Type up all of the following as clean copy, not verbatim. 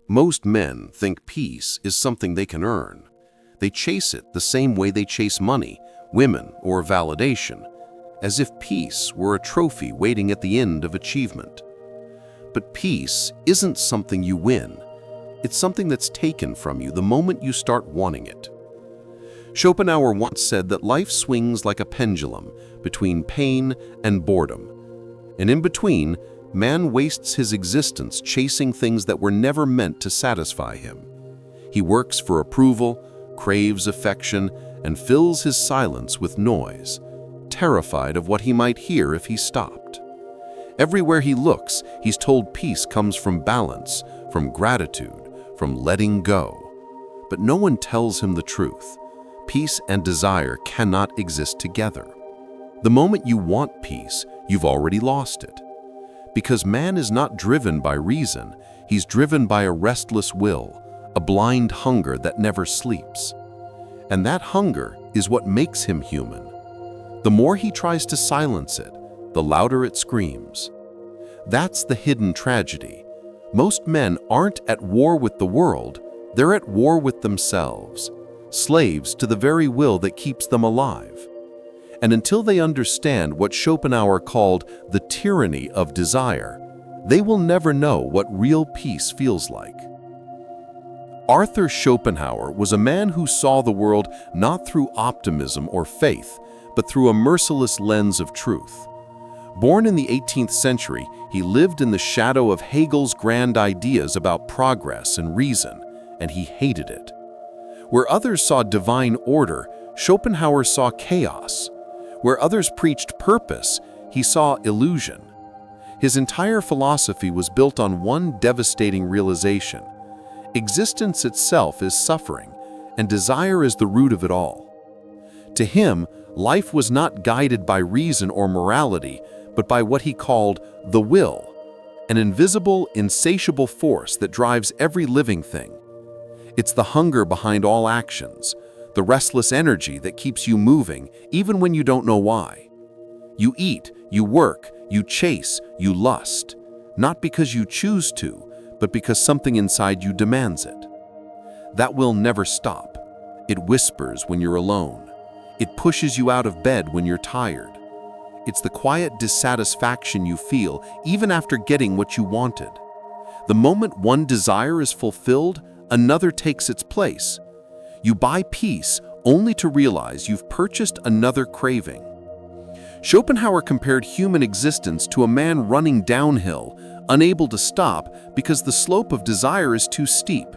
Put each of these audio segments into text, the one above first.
Most men think peace is something they can earn. They chase it the same way they chase money, women, or validation, as if peace were a trophy waiting at the end of achievement. But peace isn't something you win. It's something that's taken from you the moment you start wanting it. Schopenhauer once said that life swings like a pendulum between pain and boredom. And in between, man wastes his existence chasing things that were never meant to satisfy him. He works for approval, craves affection, and fills his silence with noise, terrified of what he might hear if he stopped. Everywhere he looks, he's told peace comes from balance, from gratitude, from letting go. But no one tells him the truth. Peace and desire cannot exist together. The moment you want peace, you've already lost it. Because man is not driven by reason, he's driven by a restless will, a blind hunger that never sleeps. And that hunger is what makes him human. The more he tries to silence it, the louder it screams. That's the hidden tragedy. Most men aren't at war with the world, they're at war with themselves, slaves to the very will that keeps them alive. And until they understand what Schopenhauer called the tyranny of desire, they will never know what real peace feels like. Arthur Schopenhauer was a man who saw the world not through optimism or faith, but through a merciless lens of truth. Born in the 18th century, he lived in the shadow of Hegel's grand ideas about progress and reason, and he hated it. Where others saw divine order, Schopenhauer saw chaos. Where others preached purpose, he saw illusion. His entire philosophy was built on one devastating realization. Existence itself is suffering, and desire is the root of it all. To him, life was not guided by reason or morality, but by what he called the will, an invisible, insatiable force that drives every living thing. It's the hunger behind all actions, the restless energy that keeps you moving even when you don't know why. You eat, you work, you chase, you lust, not because you choose to, but because something inside you demands it. That will never stop. It whispers when you're alone. It pushes you out of bed when you're tired. It's the quiet dissatisfaction you feel even after getting what you wanted. The moment one desire is fulfilled, another takes its place. You buy peace only to realize you've purchased another craving. Schopenhauer compared human existence to a man running downhill, unable to stop because the slope of desire is too steep.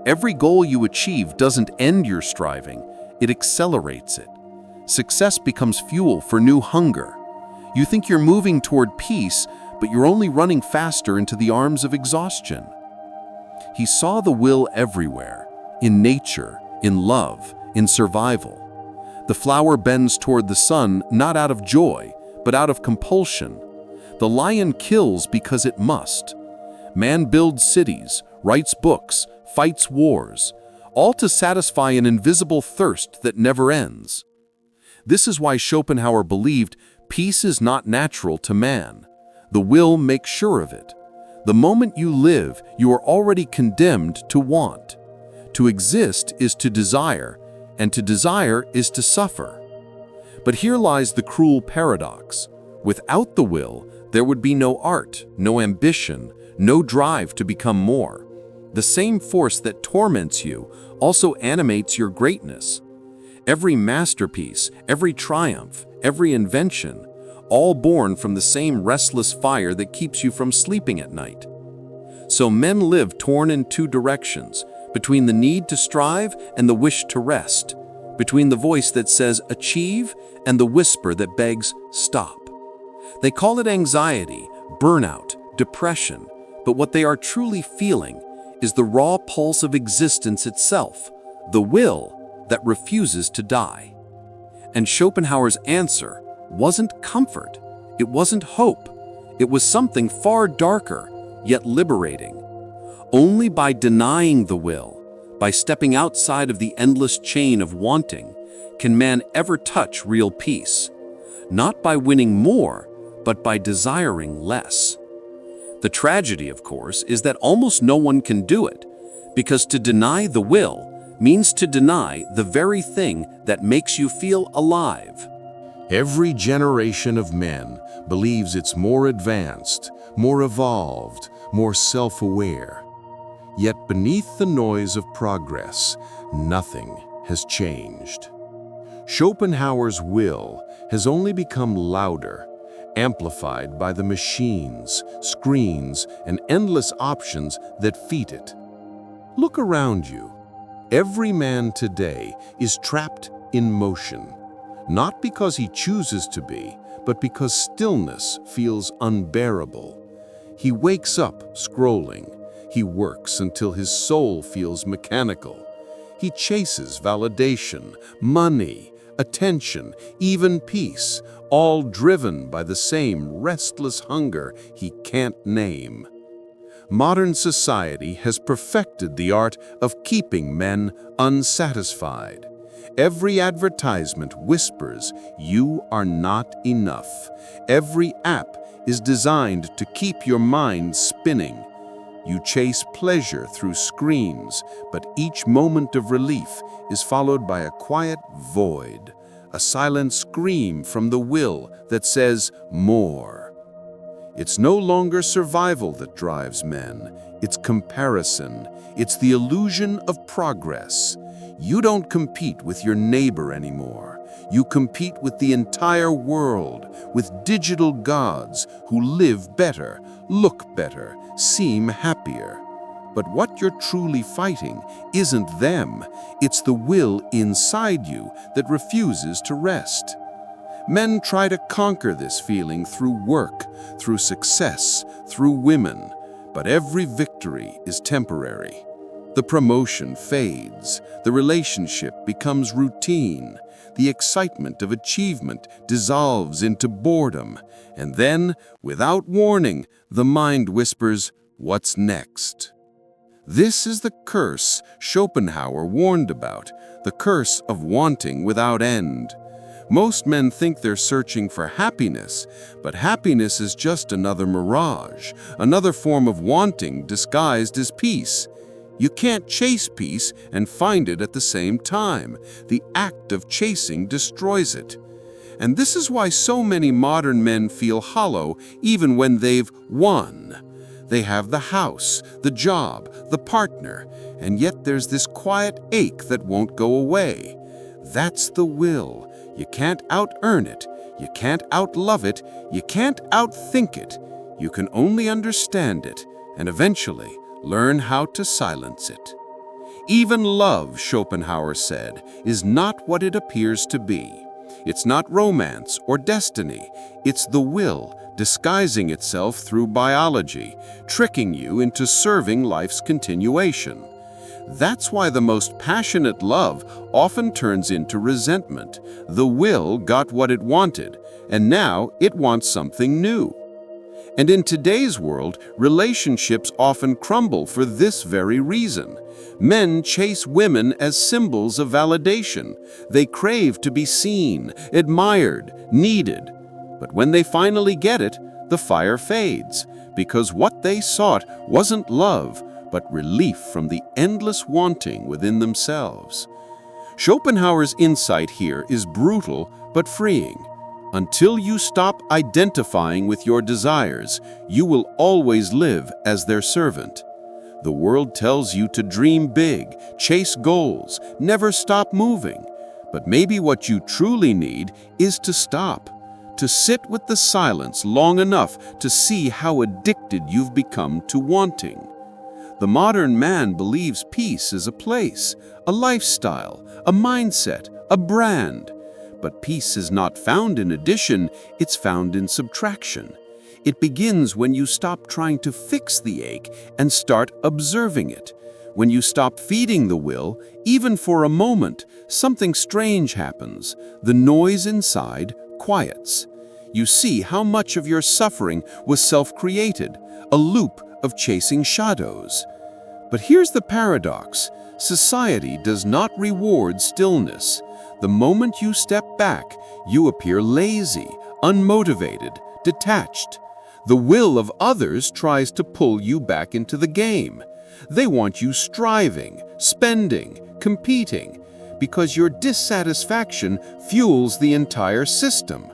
Every goal you achieve doesn't end your striving, it accelerates it. Success becomes fuel for new hunger. You think you're moving toward peace, but you're only running faster into the arms of exhaustion. He saw the will everywhere, in nature, in love, in survival. The flower bends toward the sun not out of joy, but out of compulsion. The lion kills because it must. Man builds cities, writes books, fights wars, all to satisfy an invisible thirst that never ends. This is why Schopenhauer believed peace is not natural to man. The will makes sure of it. The moment you live, you are already condemned to want. To exist is to desire, and to desire is to suffer. But here lies the cruel paradox. Without the will, there would be no art, no ambition, no drive to become more. The same force that torments you also animates your greatness. Every masterpiece, every triumph, every invention, all born from the same restless fire that keeps you from sleeping at night. So men live torn in two directions, between the need to strive and the wish to rest, between the voice that says achieve and the whisper that begs stop. They call it anxiety, burnout, depression, but what they are truly feeling is the raw pulse of existence itself, the will that refuses to die. And Schopenhauer's answer wasn't comfort, it wasn't hope, it was something far darker, yet liberating. Only by denying the will, by stepping outside of the endless chain of wanting, can man ever touch real peace. Not by winning more, but by desiring less. The tragedy, of course, is that almost no one can do it, because to deny the will means to deny the very thing that makes you feel alive. Every generation of men believes it's more advanced, more evolved, more self-aware. Yet beneath the noise of progress, nothing has changed. Schopenhauer's will has only become louder, amplified by the machines, screens, and endless options that feed it. Look around you. Every man today is trapped in motion, not because he chooses to be, but because stillness feels unbearable. He wakes up scrolling. He works until his soul feels mechanical. He chases validation, money, attention, even peace, all driven by the same restless hunger he can't name. Modern society has perfected the art of keeping men unsatisfied. Every advertisement whispers, "You are not enough." Every app is designed to keep your mind spinning. You chase pleasure through screens, but each moment of relief is followed by a quiet void, a silent scream from the will that says, "More." It's no longer survival that drives men. It's comparison. It's the illusion of progress. You don't compete with your neighbor anymore. You compete with the entire world, with digital gods who live better, look better, seem happier. But what you're truly fighting isn't them. It's the will inside you that refuses to rest. Men try to conquer this feeling through work, through success, through women, but every victory is temporary. The promotion fades, the relationship becomes routine, the excitement of achievement dissolves into boredom, and then, without warning, the mind whispers, "What's next?" This is the curse Schopenhauer warned about, the curse of wanting without end. Most men think they're searching for happiness, but happiness is just another mirage, another form of wanting disguised as peace. You can't chase peace and find it at the same time. The act of chasing destroys it. And this is why so many modern men feel hollow even when they've won. They have the house, the job, the partner, and yet there's this quiet ache that won't go away. That's the will. You can't out-earn it, you can't out-love it, you can't out-think it. You can only understand it, and eventually learn how to silence it. Even love, Schopenhauer said, is not what it appears to be. It's not romance or destiny. It's the will disguising itself through biology, tricking you into serving life's continuation. That's why the most passionate love often turns into resentment. The will got what it wanted, and now it wants something new. And in today's world, relationships often crumble for this very reason. Men chase women as symbols of validation. They crave to be seen, admired, needed. But when they finally get it, the fire fades, because what they sought wasn't love, but relief from the endless wanting within themselves. Schopenhauer's insight here is brutal but freeing. Until you stop identifying with your desires, you will always live as their servant. The world tells you to dream big, chase goals, never stop moving. But maybe what you truly need is to stop, to sit with the silence long enough to see how addicted you've become to wanting. The modern man believes peace is a place, a lifestyle, a mindset, a brand. But peace is not found in addition, it's found in subtraction. It begins when you stop trying to fix the ache and start observing it. When you stop feeding the will, even for a moment, something strange happens. The noise inside quiets. You see how much of your suffering was self-created, a loop of chasing shadows. But here's the paradox. Society does not reward stillness. The moment you step back, you appear lazy, unmotivated, detached. The will of others tries to pull you back into the game. They want you striving, spending, competing, because your dissatisfaction fuels the entire system.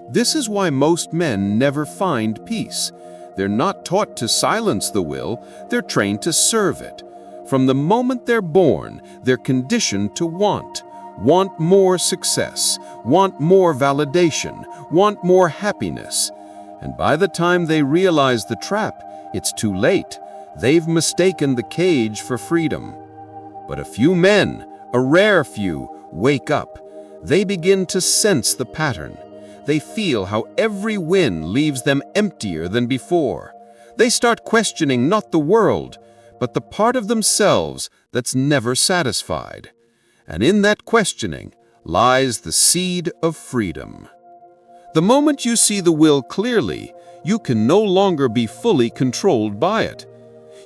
This is why most men never find peace. They're not taught to silence the will, they're trained to serve it. From the moment they're born, they're conditioned to want more success, want more validation, want more happiness. And by the time they realize the trap, it's too late. They've mistaken the cage for freedom. But a few men, a rare few, wake up. They begin to sense the pattern. They feel how every win leaves them emptier than before. They start questioning not the world, but the part of themselves that's never satisfied. And in that questioning lies the seed of freedom. The moment you see the will clearly, you can no longer be fully controlled by it.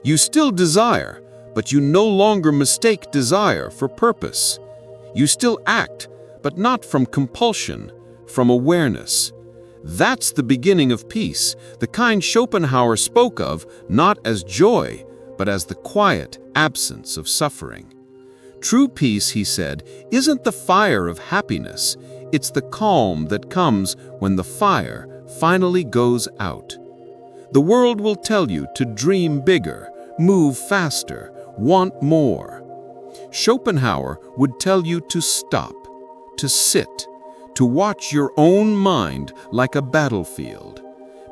You still desire, but you no longer mistake desire for purpose. You still act, but not from compulsion, from awareness. That's the beginning of peace, the kind Schopenhauer spoke of not as joy, but as the quiet absence of suffering. True peace, he said, isn't the fire of happiness, it's the calm that comes when the fire finally goes out. The world will tell you to dream bigger, move faster, want more. Schopenhauer would tell you to stop, to sit, to watch your own mind like a battlefield.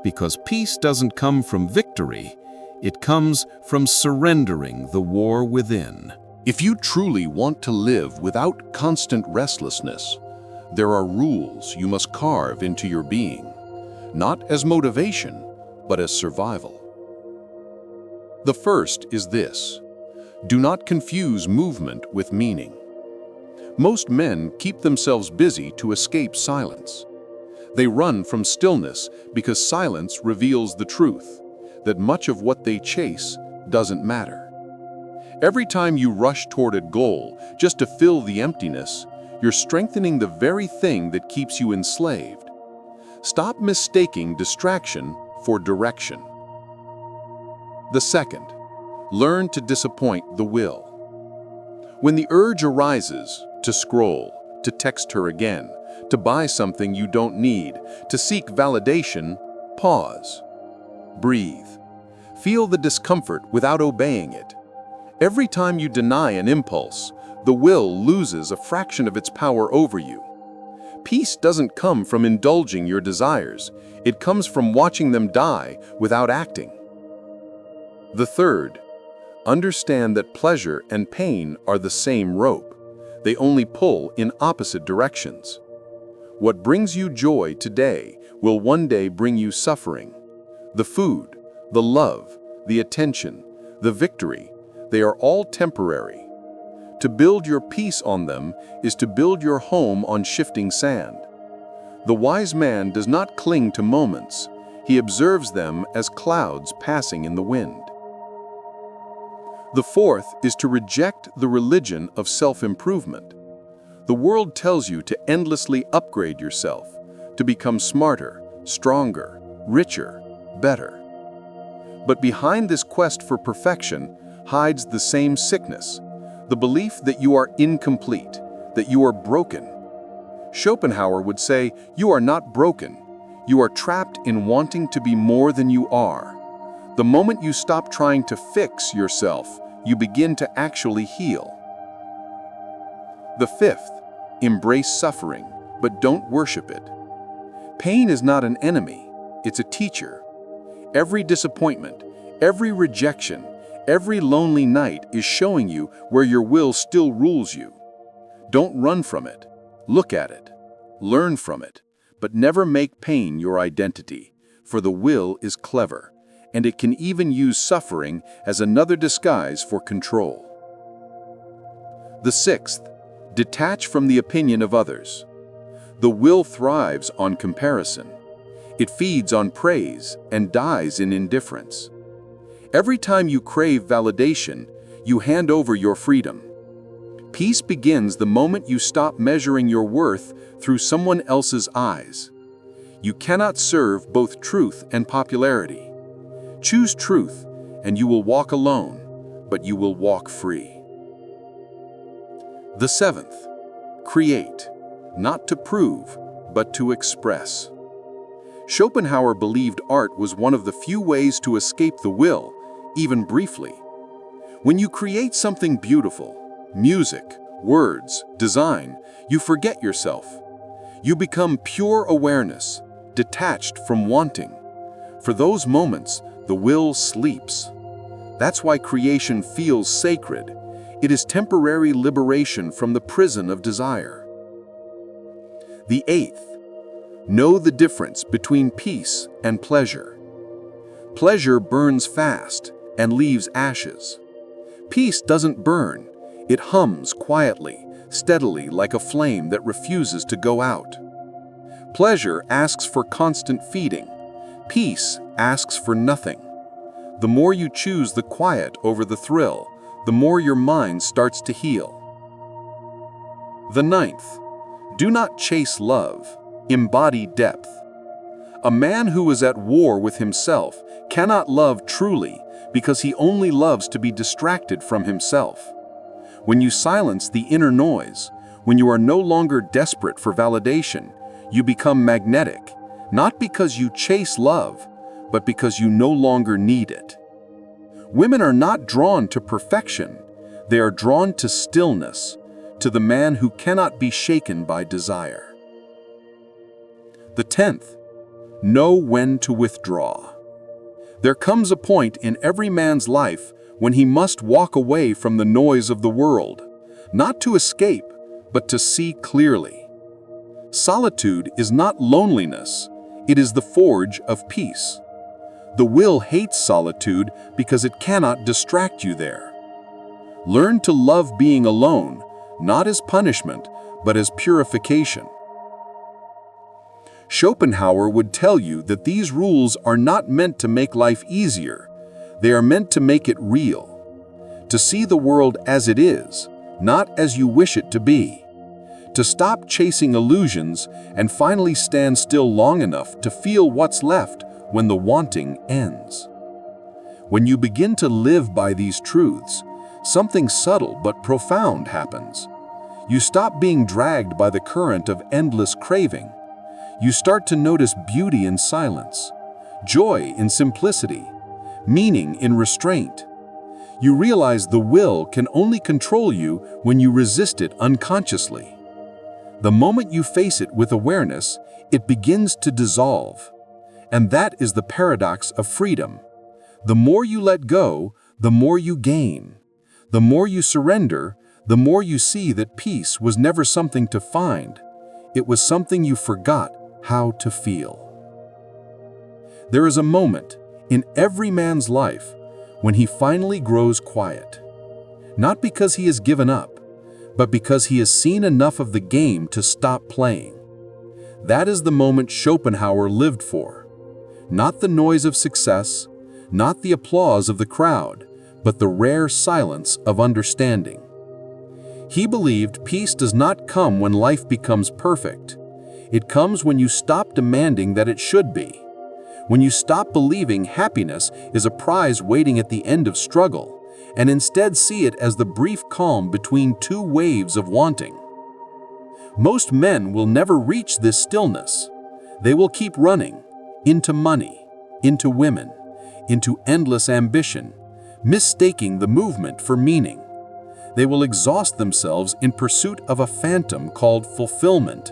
Because peace doesn't come from victory, it comes from surrendering the war within. If you truly want to live without constant restlessness, there are rules you must carve into your being, not as motivation, but as survival. The first is this: do not confuse movement with meaning. Most men keep themselves busy to escape silence. They run from stillness because silence reveals the truth, that much of what they chase doesn't matter. Every time you rush toward a goal just to fill the emptiness, you're strengthening the very thing that keeps you enslaved. Stop mistaking distraction for direction. The second, learn to disappoint the will. When the urge arises to scroll, to text her again, to buy something you don't need, to seek validation, pause. Breathe. Feel the discomfort without obeying it. Every time you deny an impulse, the will loses a fraction of its power over you. Peace doesn't come from indulging your desires. It comes from watching them die without acting. The third, understand that pleasure and pain are the same rope. They only pull in opposite directions. What brings you joy today will one day bring you suffering. The food, the love, the attention, the victory, they are all temporary. To build your peace on them is to build your home on shifting sand. The wise man does not cling to moments. He observes them as clouds passing in the wind. The fourth is to reject the religion of self-improvement. The world tells you to endlessly upgrade yourself, to become smarter, stronger, richer, better. But behind this quest for perfection hides the same sickness, the belief that you are incomplete, that you are broken. Schopenhauer would say, you are not broken. You are trapped in wanting to be more than you are. The moment you stop trying to fix yourself, you begin to actually heal. The fifth, embrace suffering, but don't worship it. Pain is not an enemy, it's a teacher. Every disappointment, every rejection, every lonely night is showing you where your will still rules you. Don't run from it. Look at it. Learn from it. But never make pain your identity, for the will is clever, and it can even use suffering as another disguise for control. The sixth, detach from the opinion of others. The will thrives on comparison. It feeds on praise and dies in indifference. Every time you crave validation, you hand over your freedom. Peace begins the moment you stop measuring your worth through someone else's eyes. You cannot serve both truth and popularity. Choose truth, and you will walk alone, but you will walk free. The seventh, create, not to prove, but to express. Schopenhauer believed art was one of the few ways to escape the will, even briefly. When you create something beautiful, music, words, design, you forget yourself. You become pure awareness, detached from wanting. For those moments, the will sleeps. That's why creation feels sacred. It is temporary liberation from the prison of desire. The eighth, know the difference between peace and pleasure. Pleasure burns fast and leaves ashes. Peace doesn't burn. It hums quietly, steadily, like a flame that refuses to go out. Pleasure asks for constant feeding. Peace asks for nothing. The more you choose the quiet over the thrill, the more your mind starts to heal. The ninth, do not chase love, embody depth. A man who is at war with himself cannot love truly because he only loves to be distracted from himself. When you silence the inner noise, when you are no longer desperate for validation, you become magnetic, not because you chase love, but because you no longer need it. Women are not drawn to perfection. They are drawn to stillness, to the man who cannot be shaken by desire. The 10th, know when to withdraw. There comes a point in every man's life when he must walk away from the noise of the world, not to escape, but to see clearly. Solitude is not loneliness, it is the forge of peace. The will hates solitude because it cannot distract you there. Learn to love being alone, not as punishment, but as purification. Schopenhauer would tell you that these rules are not meant to make life easier. They are meant to make it real. To see the world as it is, not as you wish it to be. To stop chasing illusions and finally stand still long enough to feel what's left when the wanting ends. When you begin to live by these truths, something subtle but profound happens. You stop being dragged by the current of endless craving. You start to notice beauty in silence, joy in simplicity, meaning in restraint. You realize the will can only control you when you resist it unconsciously. The moment you face it with awareness, it begins to dissolve. And that is the paradox of freedom. The more you let go, the more you gain. The more you surrender, the more you see that peace was never something to find. It was something you forgot how to feel. There is a moment in every man's life when he finally grows quiet. Not because he has given up, but because he has seen enough of the game to stop playing. That is the moment Schopenhauer lived for. Not the noise of success, not the applause of the crowd, but the rare silence of understanding. He believed peace does not come when life becomes perfect. It comes when you stop demanding that it should be. When you stop believing happiness is a prize waiting at the end of struggle, and instead see it as the brief calm between two waves of wanting. Most men will never reach this stillness. They will keep running, into money, into women, into endless ambition, mistaking the movement for meaning. They will exhaust themselves in pursuit of a phantom called fulfillment.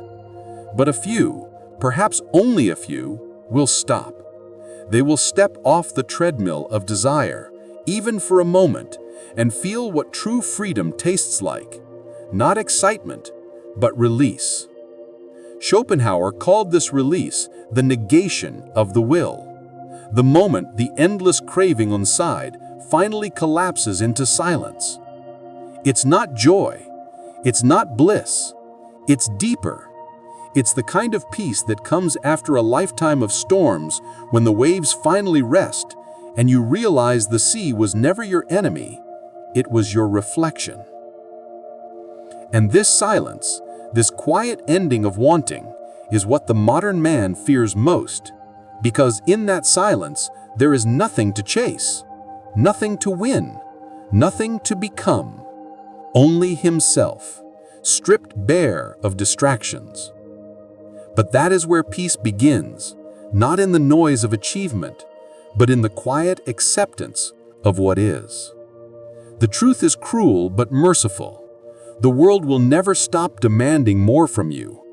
But a few, perhaps only a few, will stop. They will step off the treadmill of desire, even for a moment, and feel what true freedom tastes like. Not excitement, but release. Schopenhauer called this release the negation of the will. The moment the endless craving inside finally collapses into silence. It's not joy. It's not bliss. It's deeper. It's the kind of peace that comes after a lifetime of storms when the waves finally rest and you realize the sea was never your enemy, it was your reflection. And this silence, this quiet ending of wanting, is what the modern man fears most, because in that silence there is nothing to chase, nothing to win, nothing to become, only himself, stripped bare of distractions. But that is where peace begins, not in the noise of achievement, but in the quiet acceptance of what is. The truth is cruel but merciful. The world will never stop demanding more from you,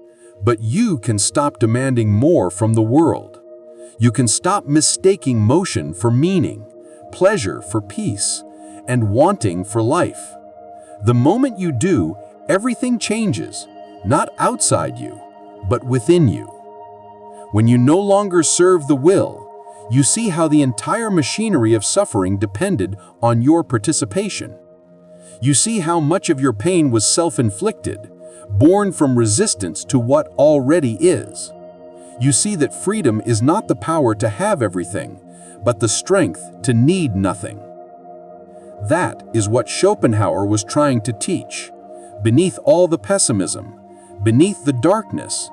but you can stop demanding more from the world. You can stop mistaking motion for meaning, pleasure for peace, and wanting for life. The moment you do, everything changes, not outside you, but within you. When you no longer serve the will, you see how the entire machinery of suffering depended on your participation. You see how much of your pain was self-inflicted, born from resistance to what already is. You see that freedom is not the power to have everything, but the strength to need nothing. That is what Schopenhauer was trying to teach. Beneath all the pessimism, beneath the darkness,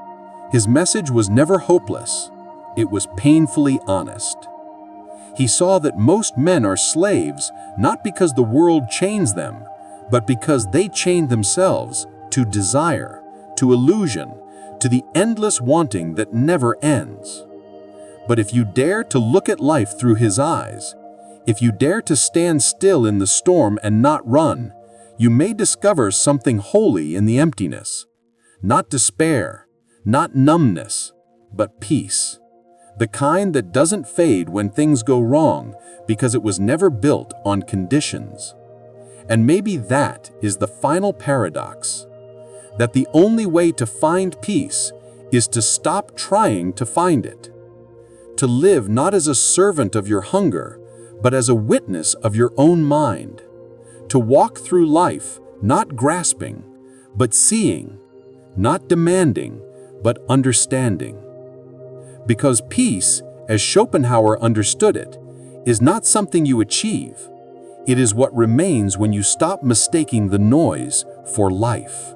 his message was never hopeless. It was painfully honest. He saw that most men are slaves not because the world chains them, but because they chain themselves to desire, to illusion, to the endless wanting that never ends. But if you dare to look at life through his eyes, if you dare to stand still in the storm and not run, you may discover something holy in the emptiness. Not despair, not numbness, but peace. The kind that doesn't fade when things go wrong because it was never built on conditions. And maybe that is the final paradox, that the only way to find peace is to stop trying to find it. To live not as a servant of your hunger, but as a witness of your own mind. To walk through life not grasping, but seeing, not demanding, but understanding. Because peace, as Schopenhauer understood it, is not something you achieve. It is what remains when you stop mistaking the noise for life.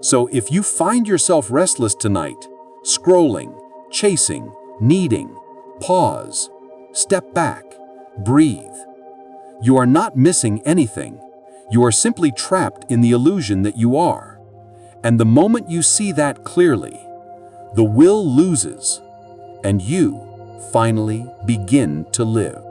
So if you find yourself restless tonight, scrolling, chasing, needing, pause, step back, breathe. You are not missing anything. You are simply trapped in the illusion that you are. And the moment you see that clearly, the will loses, and you finally begin to live.